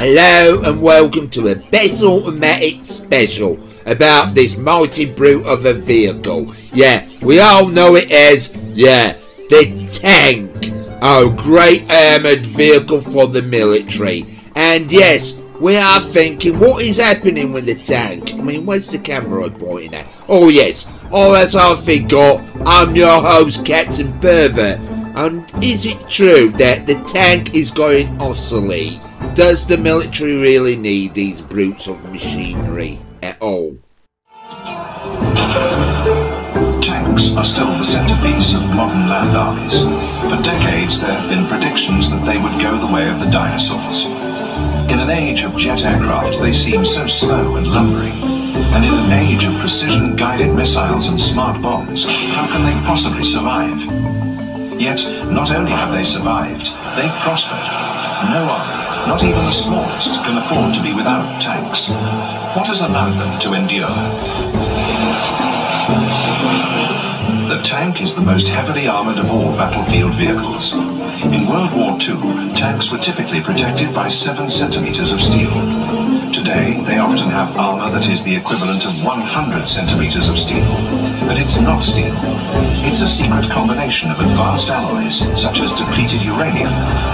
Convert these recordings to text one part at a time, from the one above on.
Hello and welcome to a Best Automatic special about this mighty brute of a vehicle. Yeah, we all know it as, the tank. A great armoured vehicle for the military. And yes, we are thinking, what is happening with the tank? I mean, where's the camera pointing at? Oh yes, as I forgot, I'm your host, Captain Pervert. And is it true that the tank is going obsolete? Does the military really need these brutes of machinery at all? Tanks are still the centerpiece of modern land armies. For decades there have been predictions that they would go the way of the dinosaurs. In an age of jet aircraft they seem so slow and lumbering. And in an age of precision-guided missiles and smart bombs, how can they possibly survive? Yet, not only have they survived, they've prospered. No army, not even the smallest, can afford to be without tanks. What has allowed them to endure? The tank is the most heavily armoured of all battlefield vehicles. In World War II, tanks were typically protected by 7 centimetres of steel. Today, they often have armour that is the equivalent of 100 centimetres of steel. But it's not steel. It's a secret combination of advanced alloys, such as depleted uranium,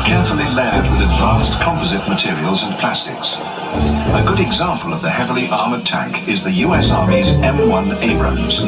carefully layered with advanced composite materials and plastics. A good example of the heavily armoured tank is the US Army's M1 Abrams.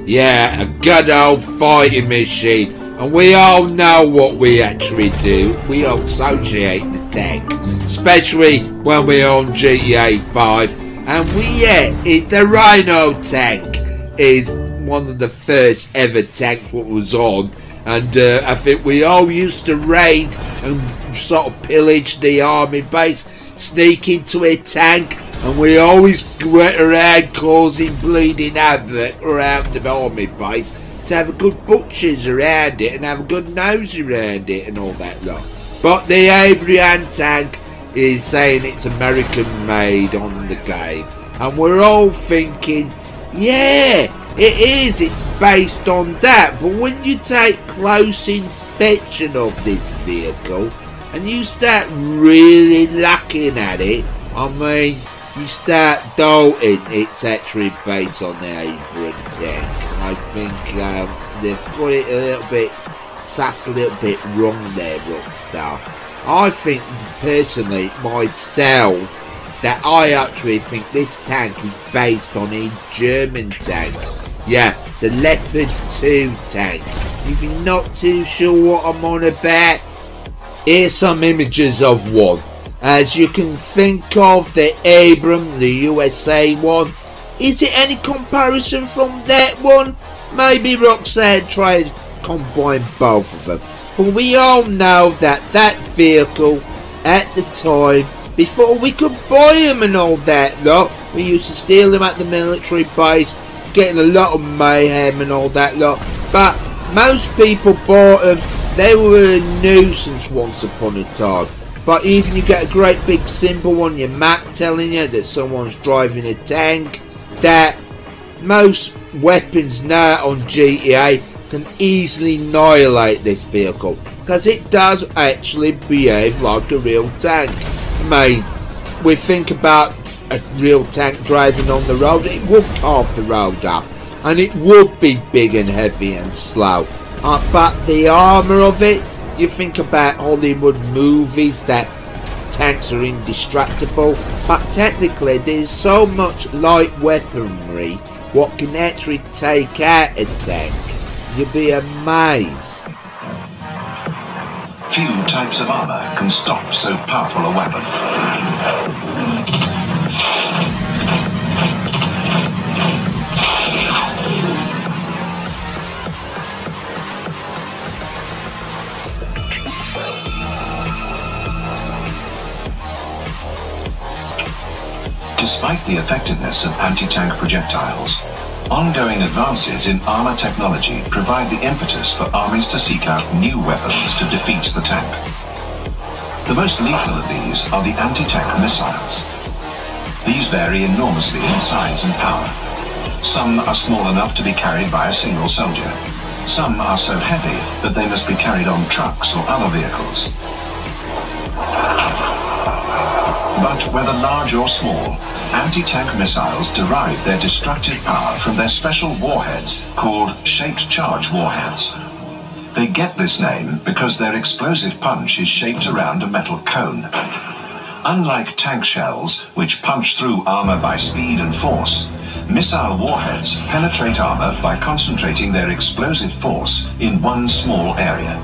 Yeah, a good old fighting machine. And we all know what we actually do. We associate the tank, especially when we're on GTA 5. And the Rhino tank is one of the first ever tanks what was on. And I think we all used to raid and sort of pillage the army base, sneak into a tank, and we always went around causing bleeding havoc around the army base to have a good butchers around it and have a good nose around it and all that lot. But the Abraham tank is saying it's American made on the game, and we're all thinking, yeah, it is, it's based on that. But when you take close inspection of this vehicle and you start really looking at it, I mean, you start doubting it's actually based on the Abraham tank. I think they've got it a little bit, sassed a little bit wrong there, Rockstar. I think personally myself that I actually think this tank is based on a German tank. Yeah, the Leopard 2 tank. If you're not too sure what I'm on about, here's some images of one. As you can think of the Abram, the USA one. Is it any comparison from that one? Maybe Roxanne tried to combine both of them. But we all know that that vehicle at the time, before we could buy them and all that lot, we used to steal them at the military base, getting a lot of mayhem and all that lot. But most people bought them. They were a nuisance once upon a time. But even you get a great big symbol on your map telling you that someone's driving a tank, that most weapons now on GTA can easily annihilate this vehicle, because it does actually behave like a real tank. I mean, we think about a real tank driving on the road, it would carve the road up, and it would be big and heavy and slow. But the armour of it, you think about Hollywood movies that tanks are indestructible, but technically there's so much light weaponry what can actually take out a tank. You'll be amazed. Few types of armour can stop so powerful a weapon. Despite the effectiveness of anti-tank projectiles, ongoing advances in armour technology provide the impetus for armies to seek out new weapons to defeat the tank. The most lethal of these are the anti-tank missiles. These vary enormously in size and power. Some are small enough to be carried by a single soldier. Some are so heavy that they must be carried on trucks or other vehicles. But whether large or small, anti-tank missiles derive their destructive power from their special warheads called shaped charge warheads. They get this name because their explosive punch is shaped around a metal cone. Unlike tank shells, which punch through armor by speed and force, missile warheads penetrate armor by concentrating their explosive force in one small area.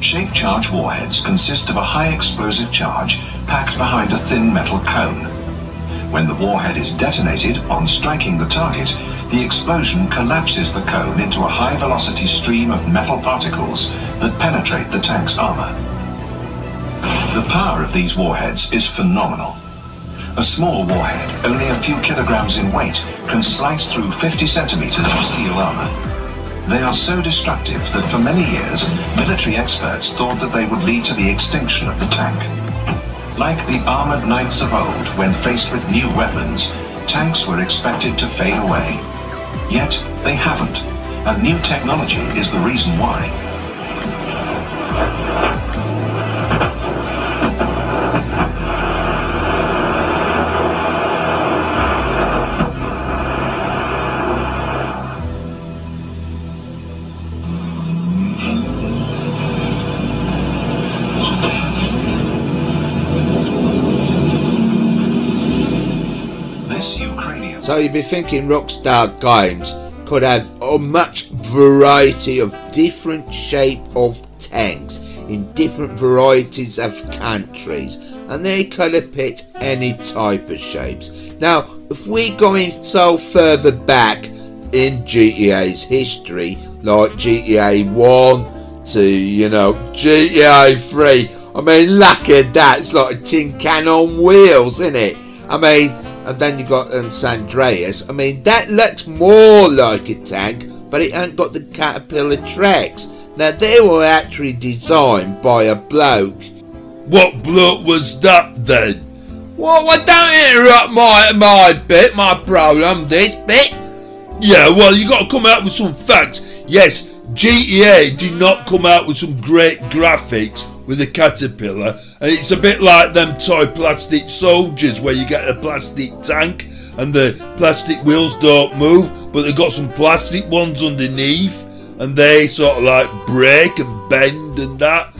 Shaped charge warheads consist of a high explosive charge packed behind a thin metal cone. When the warhead is detonated on striking the target, the explosion collapses the cone into a high-velocity stream of metal particles that penetrate the tank's armor. The power of these warheads is phenomenal. A small warhead, only a few kilograms in weight, can slice through 50 centimeters of steel armor. They are so destructive that for many years, military experts thought that they would lead to the extinction of the tank. Like the armored knights of old, when faced with new weapons, tanks were expected to fade away. Yet, they haven't, and new technology is the reason why. So you'd be thinking Rockstar Games could have a much variety of different shape of tanks in different varieties of countries, and they could have picked any type of shapes. Now, if we going so further back in GTA's history, like GTA 1 to, GTA 3, I mean, look at that, it's like a tin can on wheels, isn't it? I mean, and then you got San Andreas. I mean, that looks more like a tank, but it ain't got the caterpillar tracks. Now, they were actually designed by a bloke. What bloke was that then? Well, don't interrupt my bit, my program, this bit. Yeah, well, you got to come out with some facts. Yes, GTA did not come out with some great graphics with a caterpillar, and it's a bit like them toy plastic soldiers where you get a plastic tank and the plastic wheels don't move, but they've got some plastic ones underneath and they sort of like break and bend and that.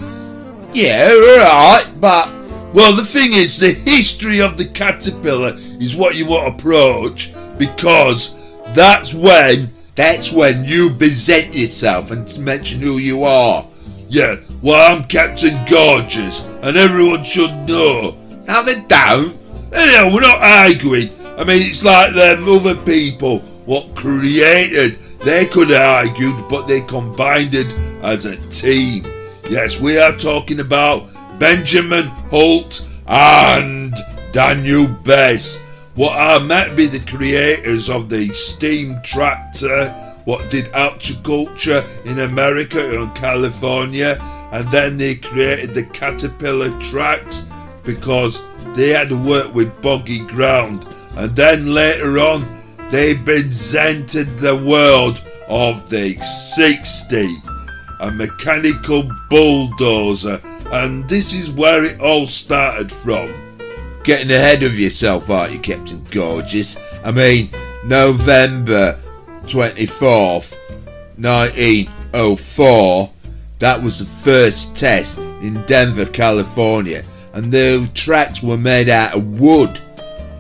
Yeah, right, but well, the thing is, the history of the caterpillar is what you want to approach, because that's when you present yourself and mention who you are. Yeah, well, I'm Captain Gorgeous, and everyone should know. Now they don't. Anyhow, we're not arguing. I mean, it's like them other people what created. They could have argued, but they combined it as a team. Yes, we are talking about Benjamin Holt and Daniel Bess, what are meant to be the creators of the steam tractor, what did agriculture in America and California, and then they created the caterpillar tracks because they had to work with boggy ground, and then later on they presented the world of the 60, a mechanical bulldozer, and this is where it all started from. Getting ahead of yourself, aren't you, Captain Gorgeous? I mean, November 24th, 1904, that was the first test in Denver, California, and the tracks were made out of wood.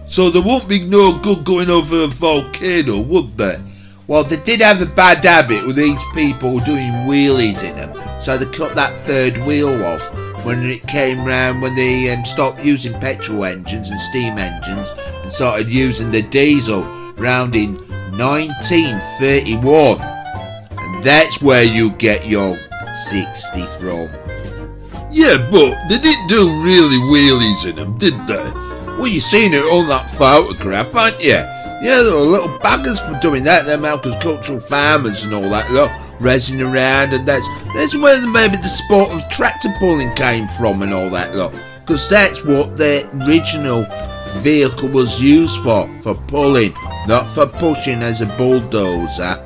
So there won't be no good going over a volcano, would there? Well, they did have a bad habit with these people doing wheelies in them, so they cut that third wheel off when it came round, when they stopped using petrol engines and steam engines and started using the diesel round in 1931. And that's where you get your 60 from. Yeah, but they didn't do really wheelies in them, did they? Well, you seen it on that photograph, haven't you? Yeah, there were little buggers for doing that, them agricultural farmers and all that, look, racing around, and that's where maybe the sport of tractor pulling came from and all that, look, because that's what the original vehicle was used for pulling, not for pushing as a bulldozer.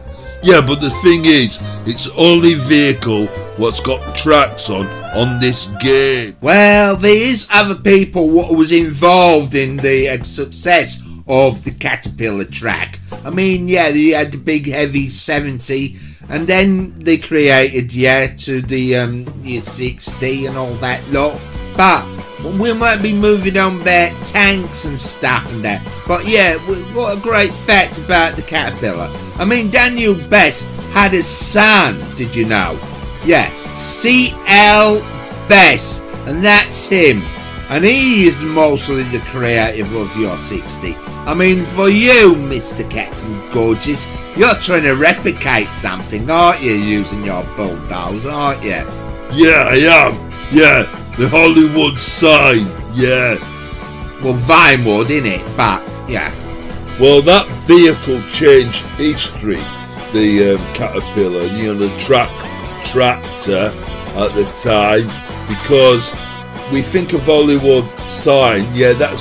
Yeah, but the thing is, it's the only vehicle what's got tracks on this game. Well, there is other people what was involved in the success of the Caterpillar track. I mean, yeah, you had the big heavy 70, and then they created, to the 60 and all that lot. But we might be moving on about tanks and stuff and that. But yeah, what a great fact about the Caterpillar. I mean, Daniel Best had a son, did you know? Yeah, C.L. Best, and that's him. And he is mostly the creative of your 60. I mean, for you, Mr. Captain Gorgeous, you're trying to replicate something, aren't you, using your bulldozer, aren't you? Yeah, I am. Yeah, the Hollywood sign. Yeah. Well, Vinewood, innit? But, yeah. Well, that vehicle changed history. The Caterpillar, the tractor at the time, because we think of Hollywood sign. Yeah, that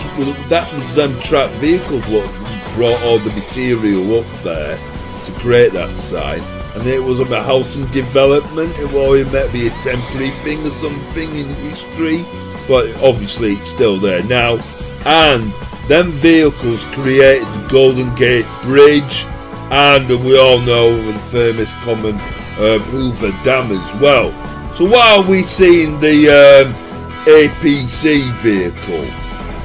was them track vehicles what brought all the material up there to create that sign, and it was about housing development. It might be a temporary thing or something in history, but obviously it's still there now. And them vehicles created the Golden Gate Bridge, and we all know the famous common Hoover Dam as well. So why are we seeing the APC vehicle?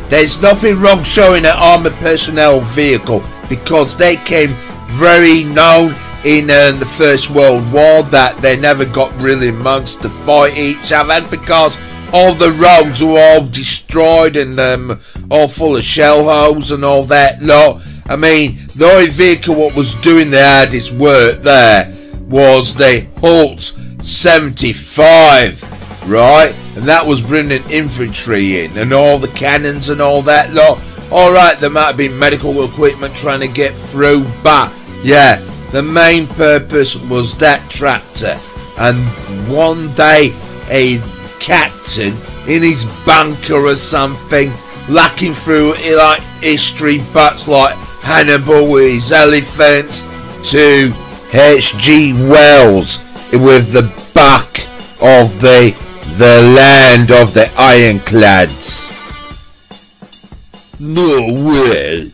There's nothing wrong showing an armoured personnel vehicle, because they came very known in the First World War that they never got really amongst to fight each other, because all the roads were all destroyed and all full of shell holes and all that lot. I mean, the only vehicle what was doing the hardest work there was the Holt 75, right? And that was bringing infantry in and all the cannons and all that lot. Alright, there might have been medical equipment trying to get through, but yeah, the main purpose was that tractor. And one day a captain in his bunker or something, lacking through like history butts like Hannibal with his elephants, to H.G. Wells with the buck of the land of the ironclads. No way.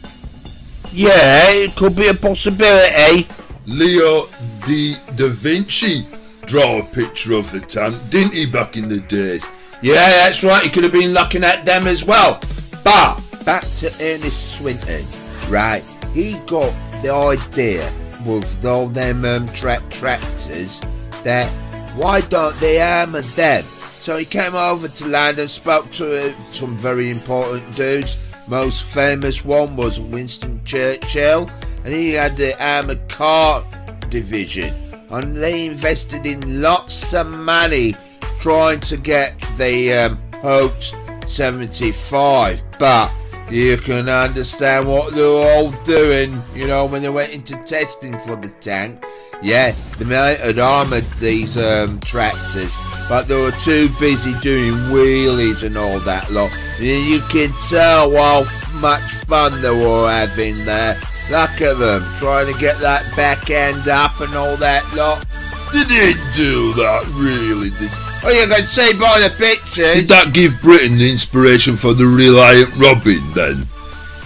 Yeah, it could be a possibility. Leo da Vinci draw a picture of the tank, didn't he, back in the days? Yeah, that's right, he could have been looking at them as well. But back to Ernest Swinton, right? He got the idea with all them tractors that why don't they armour them? So he came over to London, spoke to some very important dudes. Most famous one was Winston Churchill, and he had the armoured car division, and they invested in lots of money trying to get the Holt 75, but you can understand what they were all doing, when they went into testing for the tank. Yeah, they might have armoured these tractors, but they were too busy doing wheelies and all that lot. You can tell how much fun they were having there. Look at them, trying to get that back end up and all that lot. They didn't do that, really, Oh, you can see by the pictures. Did that give Britain the inspiration for the Reliant Robin, then?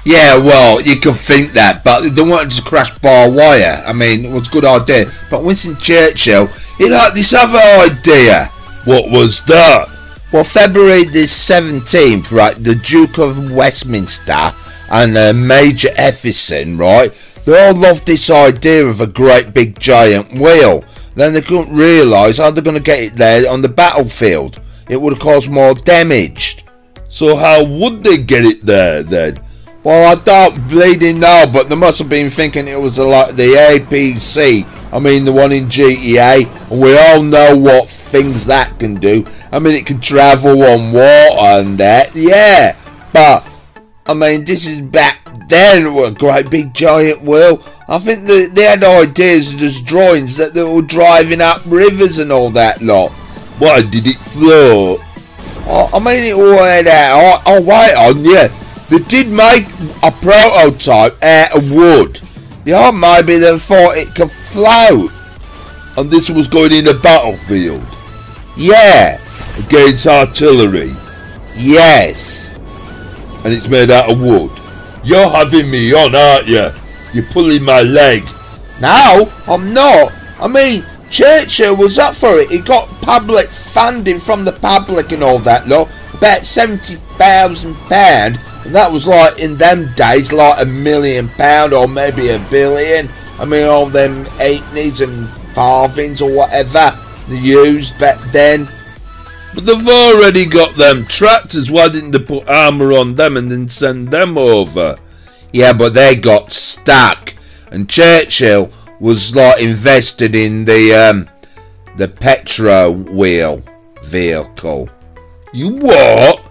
Yeah, well, you can think that, but they wanted to crash bar wire. I mean, it was a good idea. But Winston Churchill, he liked this other idea. What was that? Well, February the 17th, right, the Duke of Westminster and Major Efferson, right, they all loved this idea of a great big giant wheel. Then they couldn't realise how they're going to get it there on the battlefield. It would have caused more damage. So how would they get it there then? Well, I don't bleeding know, but they must have been thinking it was like the APC. I mean, the one in GTA. And we all know what things that can do. I mean, it can travel on water and that. Yeah, but I mean, this is back then. What a great big giant wheel. I think they had ideas, just drawings that they were driving up rivers and all that lot. Why did it float? Oh, I mean, it went out. Oh, wait on, yeah. They did make a prototype out of wood. Yeah, maybe they thought it could float. And this was going in a battlefield Yeah. against artillery. Yes. And it's made out of wood. You're having me on, aren't you? You're pulling my leg. No, I'm not. I mean, Churchill was up for it. He got public funding from the public and all that, look. About £70,000. And that was like, in them days, like £1 million or maybe £1 billion. I mean, all them halfpennies and farthings or whatever they used back then. But they've already got them tractors. Why didn't they put armour on them and then send them over? Yeah, but they got stuck. And Churchill was like invested in the petro wheel vehicle. You what?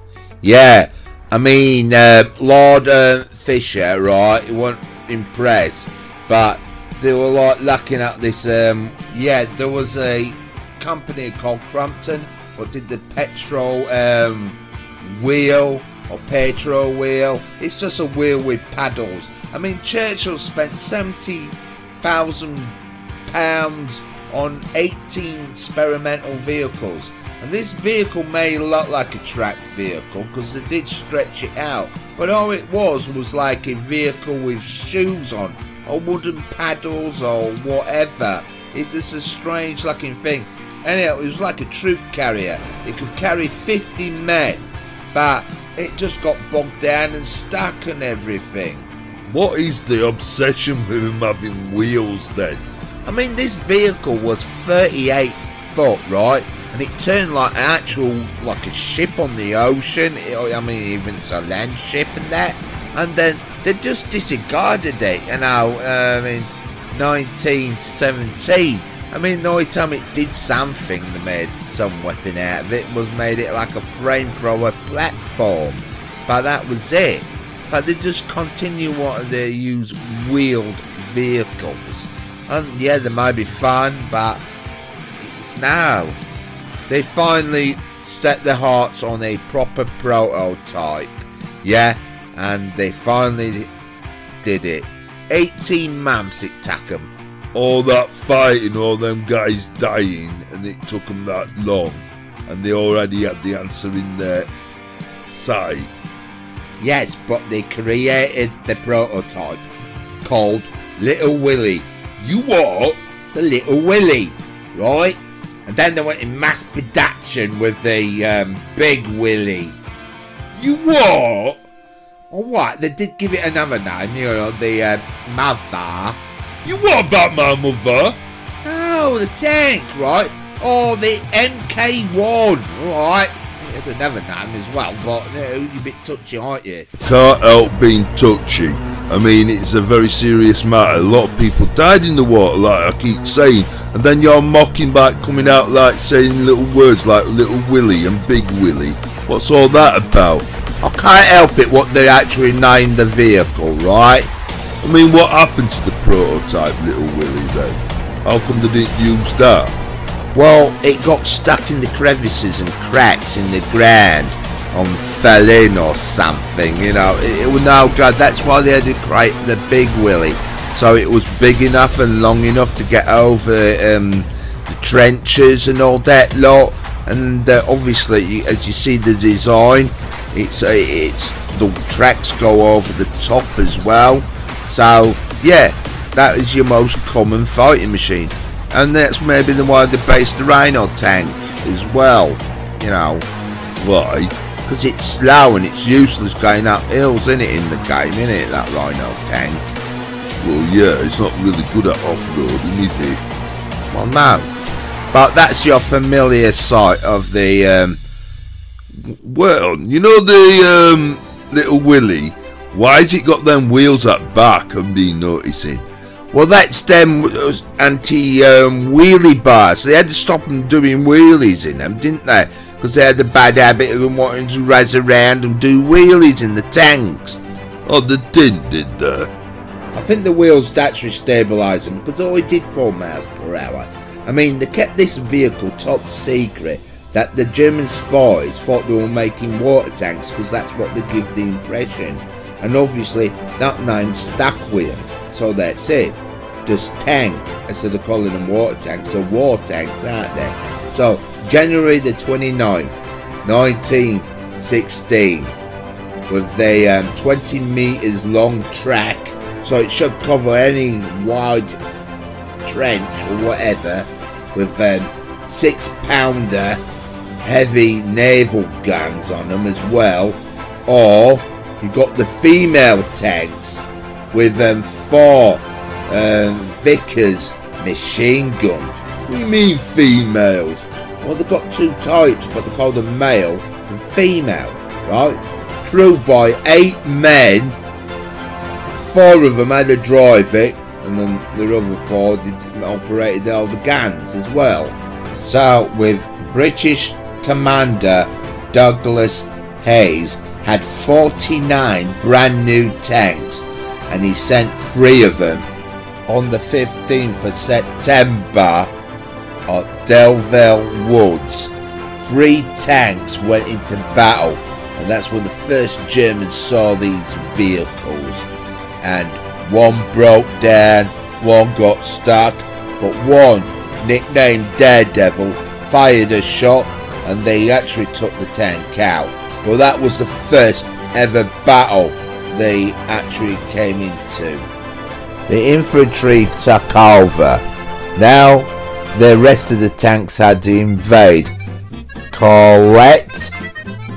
Yeah, I mean, Lord Fisher, right, he wasn't impressed, but they were like looking at this, yeah, there was a company called Crumpton, what did the petrol wheel, or petrol wheel, it's just a wheel with paddles. I mean, Churchill spent £70,000 on 18 experimental vehicles. And this vehicle may look like a track vehicle because they did stretch it out, but all it was like a vehicle with shoes on or wooden paddles or whatever. It's just a strange looking thing. Anyhow, it was like a troop carrier. It could carry 50 men, but it just got bogged down and stuck and everything. What is the obsession with him having wheels then? I mean, this vehicle was 38 foot, right? And it turned like an actual, like a ship on the ocean. I mean, even it's a land ship and that. And then they just disregarded it, you know, in 1917. I mean, the only time it did something, they made some weapon out of it, was made it like a flamethrower platform. But that was it. But they just continue wanting to use wheeled vehicles. And yeah, they might be fun, but no. They finally set their hearts on a proper prototype. Yeah, and they finally did it. 18 months it took them. All that fighting, all them guys dying, and it took them that long. And they already had the answer in their sight. Yes, but they created the prototype called Little Willie. You what? The Little Willie, right? And then they went in mass production with the Big Willie. You what? Or what? They did give it another name, you know, the Mother. You what about my mother? Oh, the tank, right? Oh, the MK1, right? It had another name as well, but you're a bit touchy, aren't you? Can't help being touchy. I mean, it's a very serious matter. A lot of people died in the water, like I keep saying. And then you're mocking back, coming out like saying little words like Little Willie and Big Willie. What's all that about? I can't help it what they actually named the vehicle, right? I mean, what happened to the prototype Little Willie then? How come they didn't use that? Well, it got stuck in the crevices and cracks in the ground and fell in or something, you know. It was no good. That's why they had to create the Big Willie. So it was big enough and long enough to get over the trenches and all that lot. And obviously, as you see the design, it's the tracks go over the top as well. So yeah, that is your most common fighting machine. And that's maybe the why they based the Rhino tank as well, you know. Why? Because it's slow and it's useless going up hills, isn't it, in the game, isn't it, that Rhino tank? Well, yeah, it's not really good at off-roading, is it? Well, no. But that's your familiar sight of the, Well, you know the, Little Willie? Why has it got them wheels at back, I'm been noticing? well, that's them anti-wheelie bars. They had to stop them doing wheelies in them, didn't they? Because they had the bad habit of them wanting to razz around and do wheelies in the tanks. Oh, they didn't, did they? I think the wheels actually stabilised them because all it did 4 miles per hour. I mean, they kept this vehicle top secret that the German spies thought they were making water tanks because that's what they give the impression. And obviously that name stuck with them, so that's it. just tank, instead of calling them water tanks, they're war tanks, aren't they? So January the 29th, 1916, with the 20 meters long track, so it should cover any wide trench or whatever, with 6-pounder heavy naval guns on them as well. Or you got the female tanks with 4 Vickers machine guns. What do you mean females? Well, they've got 2 types, but they call them male and female, right? Crewed by 8 men. 4 of them had to drive it, and then the other 4 operated all the guns as well. So with British Commander Douglas Hayes had 49 brand new tanks, and he sent 3 of them on the 15th of September at Delville Woods. 3 tanks went into battle, and that's when the first Germans saw these vehicles, and 1 broke down, 1 got stuck, but 1, nicknamed Daredevil, fired a shot, and they actually took the tank out. But that was the first ever battle they actually came into. The infantry took over. Now the rest of the tanks had to invade Colette,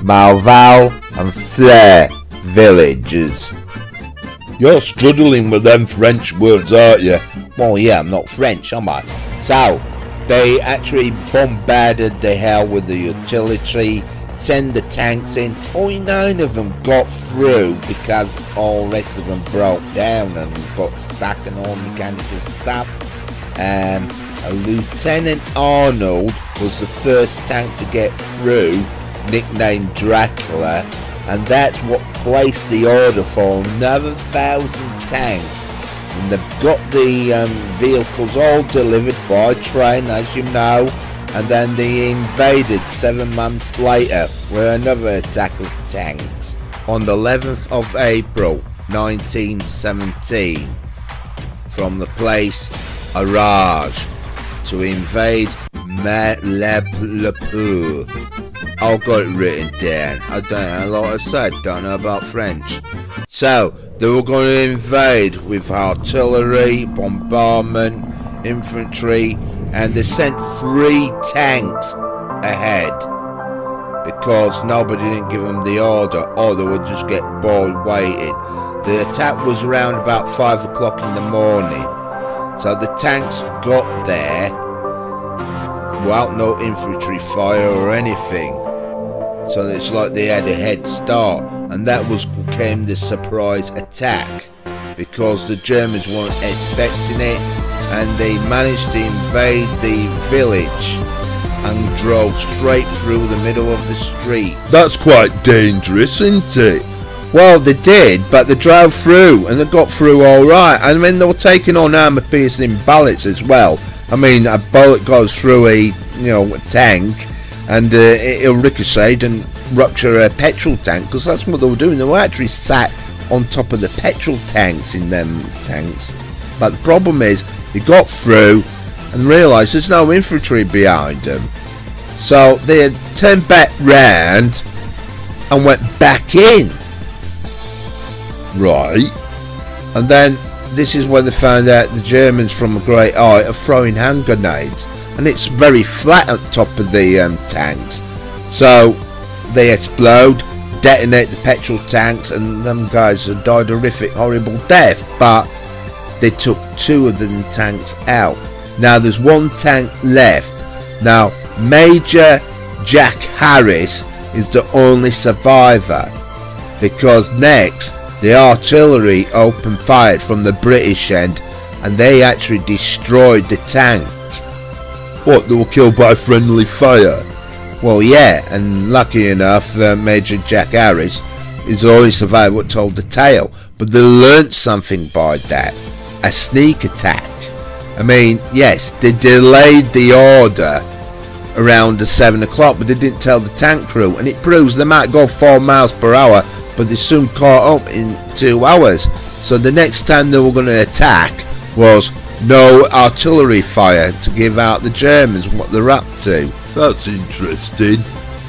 Malval and Flers villages. You're struggling with them French words, aren't you? Well, yeah, I'm not French, am I? So they actually bombarded the hell with the artillery, send the tanks in. Only 9 of them got through because all the rest of them broke down and got stuck and all mechanical stuff. Lieutenant Arnold was the first tank to get through, nicknamed Dracula, and that's what placed the order for another 1,000 tanks. And they've got the vehicles all delivered by train, as you know, and then they invaded 7 months later with another attack of tanks on the 11th of April 1917 from the place Arage to invade Malapur. I've got it written down. I don't know, like I said, don't know about French. So they were going to invade with artillery, bombardment, infantry, and they sent 3 tanks ahead because nobody didn't give them the order, or they would just get bored waiting. The attack was around about 5 o'clock in the morning, so the tanks got there without no infantry fire or anything, so it's like they had a head start. And that came the surprise attack, because the Germans weren't expecting it, and they managed to invade the village and drove straight through the middle of the street. That's quite dangerous, isn't it? Well, they did, but they drove through, and they got through alright. I mean, they were taking on armor-piercing bullets as well. I mean, a bullet goes through a tank, and it'll ricochet and rupture a petrol tank, because that's what they were doing. They were actually sat on top of the petrol tanks in them tanks. But the problem is, they got through and realised there's no infantry behind them, so they had turned back round and went back in. Right. And then this is when they found out the Germans from a great height are throwing hand grenades, and it's very flat at the top of the tanks, so they explode, detonate the petrol tanks, and them guys have died a horrific, horrible death. But they took 2 of the tanks out. Now there's 1 tank left. Now Major Jack Harris is the only survivor, because next the artillery opened fire from the British end, and they actually destroyed the tank. What, they were killed by friendly fire? Well, yeah, and lucky enough, Major Jack Harris is the only survivor what told the tale. But they learnt something by that. A sneak attack. I mean, yes, they delayed the order around the 7 o'clock, but they didn't tell the tank crew, and it proves they might go 4 miles per hour, but they soon caught up in 2 hours. So the next time they were going to attack was no artillery fire to give out the Germans what they're up to. That's interesting.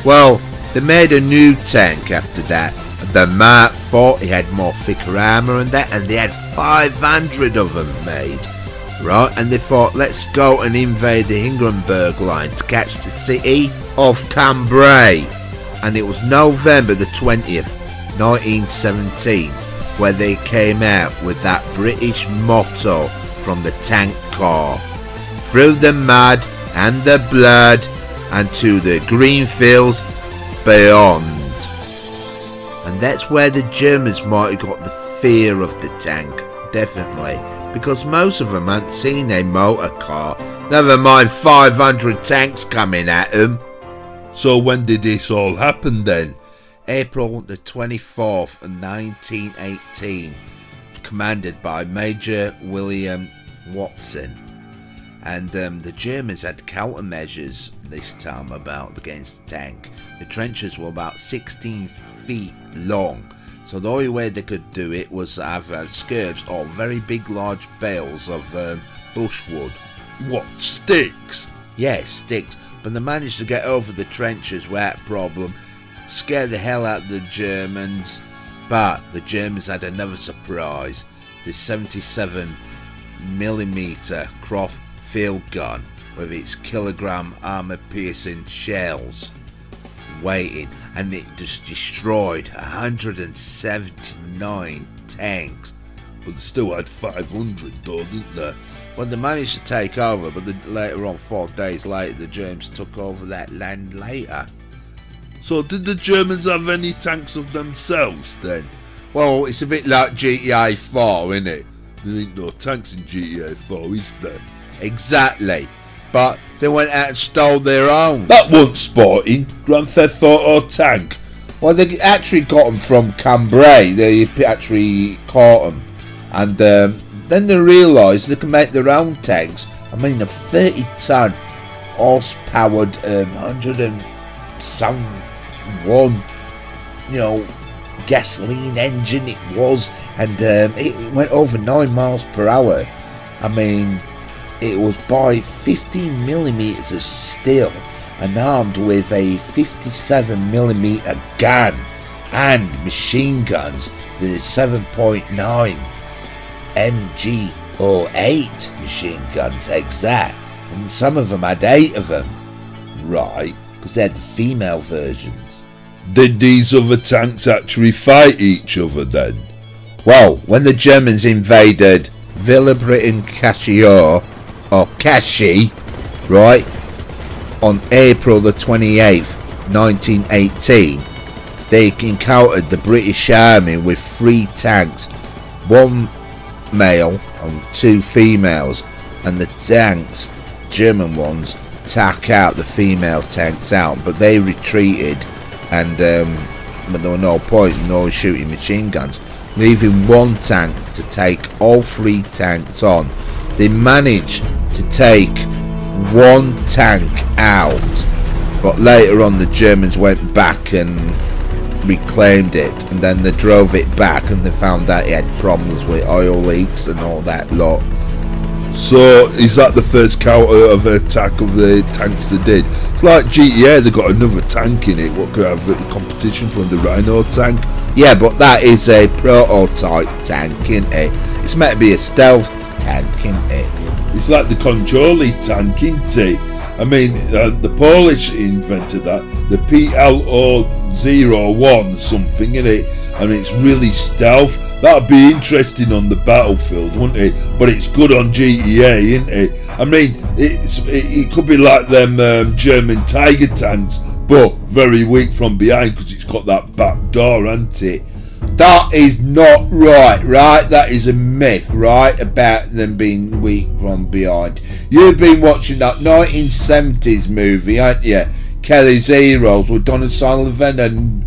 Well, they made a new tank after that. The Mark 40 had more thicker armour and that, and they had 500 of them made. Right, and they thought, let's go and invade the Hindenburg line to catch the city of Cambrai. And it was November the 20th, 1917, where they came out with that British motto from the tank corps: through the mud and the blood and to the green fields beyond. And that's where the Germans might have got the fear of the tank, definitely, because most of them hadn't seen a motor car, never mind 500 tanks coming at them. So when did this all happen then? April the 24th of 1918, commanded by Major William Watson. And the Germans had countermeasures this time about against the tank. The trenches were about 16 feet long, so the only way they could do it was either skirts or very big large bales of bushwood. What, sticks? Yeah, sticks. But they managed to get over the trenches without problem, scare the hell out of the Germans. But the Germans had another surprise: the 77mm Croft field gun with its kilogram armor-piercing shells waiting, and it just destroyed 179 tanks. But they still had 500 though, didn't they? Well, they managed to take over, but later on, 4 days later, the Germans took over that land later. So did the Germans have any tanks of themselves then? Well, it's a bit like GTA 4, isn't it? There ain't no tanks in GTA 4, is there? Exactly. But they went out and stole their own. That wasn't sporting. Grand Theft Auto tank. Well, they actually got them from Cambrai. They actually caught them. And then they realised they can make their own tanks. I mean, a 30-ton horse-powered 101, gasoline engine it was, and it went over 9 miles per hour. I mean, it was by 15mm of steel and armed with a 57mm gun and machine guns, the 7.9 MG08 machine guns exact, and some of them had 8 of them. Right. Because they had the female versions. Did these other tanks actually fight each other then? Well, when the Germans invaded Villa Britain Cashier, or Kashi, right, on April the 28th, 1918, they encountered the British Army with 3 tanks, 1 male and 2 females, and the tanks, German ones, took out the female tanks out, but they retreated, and but there were no point in always shooting machine guns, leaving 1 tank to take all 3 tanks on. They managed to take 1 tank out, but later on the Germans went back and reclaimed it, and then they drove it back and they found that it had problems with oil leaks and all that lot. So is that the first counter of attack of the tanks they did? It's like GTA, they got another tank in it. What could have the competition from the Rhino tank? Yeah, but that is a prototype tank, isn't it? It's meant to be a stealth tank, isn't it? It's like the Controli tank, isn't it? I mean, the Polish invented that, the PLO01 something, innit? And it's really stealth. That'd be interesting on the battlefield, wouldn't it? But it's good on GTA, isn't it? I mean, it could be like them German Tiger tanks, but very weak from behind because it's got that back door, hasn't it? That is not right? That is a myth, right, about them being weak from behind. You've been watching that 1970s movie, haven't you? Kelly's Heroes with Donald Sullivan and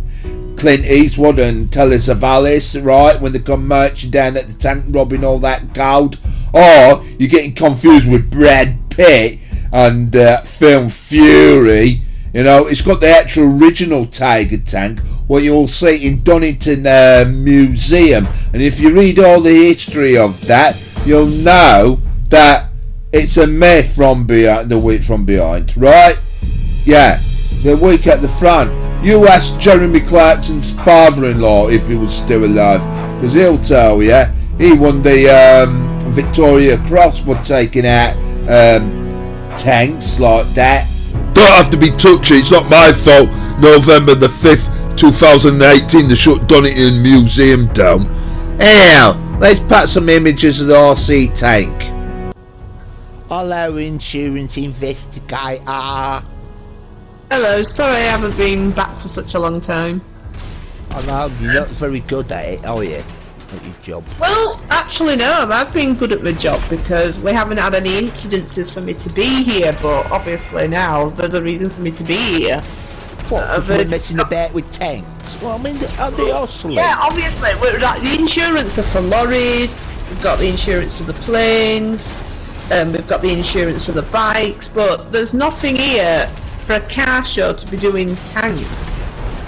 Clint Eastwood and Telly Savalas, right, when they come marching down at the tank robbing all that gold. Or you're getting confused with Brad Pitt and film Fury. You know, it's got the actual original Tiger tank, what you'll see in Donington Museum. And if you read all the history of that, you'll know that it's a myth from behind, the weak from behind, right? Yeah, they're weak at the front. You ask Jeremy Clarkson's father-in-law if he was still alive, because he'll tell you. He won the Victoria Cross for taking out tanks like that. Don't have to be touchy, it's not my fault. November the 5th, 2018, they shut Donington Museum down. Anyhow, let's put some images of the RC tank. Hello, insurance investigator. Hello, sorry I haven't been back for such a long time. I know, you're not very good at it, are you? At your job. Well, actually no, I've been good at my job because we haven't had any incidences for me to be here, but obviously now there's a reason for me to be here. What, we're messing about with tanks? Well, I mean, are they obsolete? Yeah, obviously, like, the insurance are for lorries, we've got the insurance for the planes, we've got the insurance for the bikes, but there's nothing here for a car show to be doing tanks.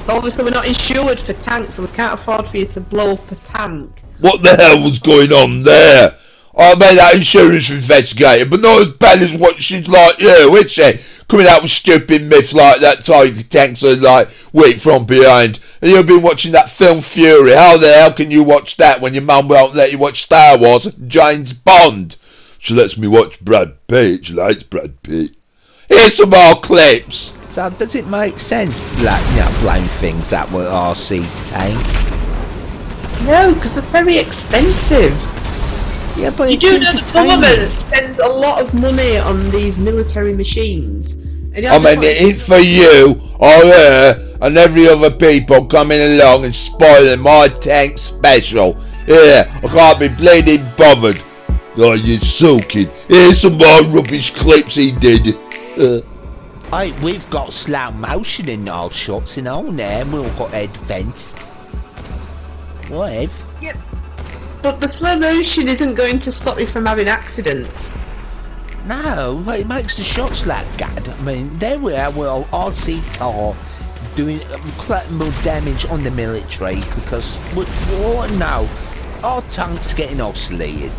But obviously we're not insured for tanks, so we can't afford for you to blow up a tank. What the hell was going on there? I made that insurance investigator, but not as bad as what she's like you, is she? Coming out with stupid myths like that, tiger tanks are like weak from behind. And you've been watching that film Fury. How the hell can you watch that when your mum won't let you watch Star Wars and James Bond? She lets me watch Brad Pitt. She likes Brad Pitt. Here's some more clips. So does it make sense, like, you know, blowing things up with RC tank? No, because they're very expensive. Yeah, but You it's do know the government entertainment. spends a lot of money on these military machines. And I mean, it ain't for you or her and every other people coming along and spoiling my tank special. Yeah, I can't be bleeding bothered. Oh, you soaking. Here's some more rubbish clips he did. Hey, we've got slow motion in our shots and all now, and we've all got air defence. What? Yep. But the slow motion isn't going to stop you from having accidents. No, it makes the shots look good. I mean, there we are, well, RC car doing more damage on the military because, no, our tanks getting oscillated.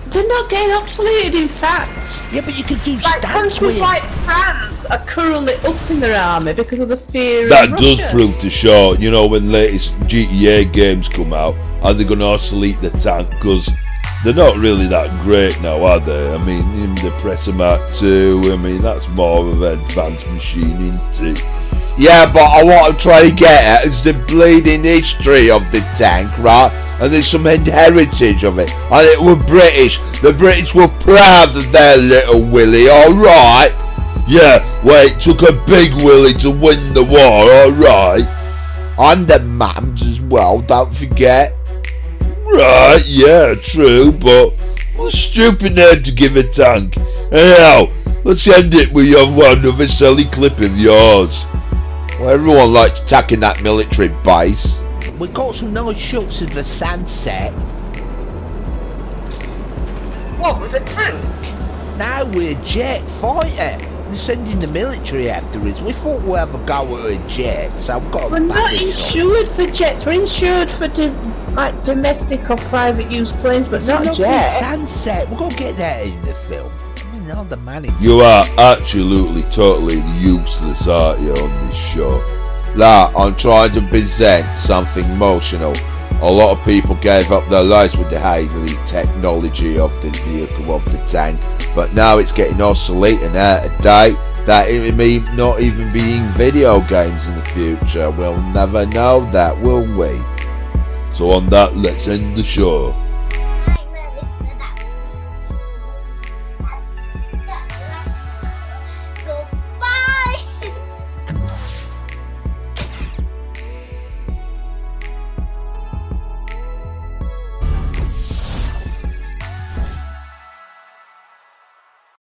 They're not getting obsolete, in fact. Yeah, but you could do Like stunts with countries like France are currently up in their army because of the fear That of does Russia. prove to show, you know, when latest GTA games come out, are they going to oscillate the tank? Because they're not really that great now, are they? I mean, in the Pressomat 2, I mean, that's more of an advanced machine, isn't it? Yeah, but I want to try to get at is the bleeding history of the tank, right? And there's some heritage of it. And it was British. The British were proud of their little Willie, alright? Yeah, well, it took a big Willie to win the war, alright? And the mums as well, don't forget. Right, yeah, true, but what a stupid name to give a tank. Anyhow, let's end it with another silly clip of yours. Well, everyone likes attacking that military base. We got some nice shots of the sunset. What, with a tank? Now we're a jet fighter. They're sending the military after us. We thought we'd have a go at a jet, so I've got We're a not bandage on. insured for jets. We're insured for like domestic or private use planes, but It's not a lovely jets. sunset. We're gonna get that in the film. I mean, all the money. You are absolutely, totally useless, aren't you, on this show? Like, I'm trying to present something emotional. A lot of people gave up their lives with the high elite technology of the vehicle, of the tank, but now it's getting obsolete and out of date. That it may not even be in video games in the future. We'll never know that, will we? So on that, let's end the show.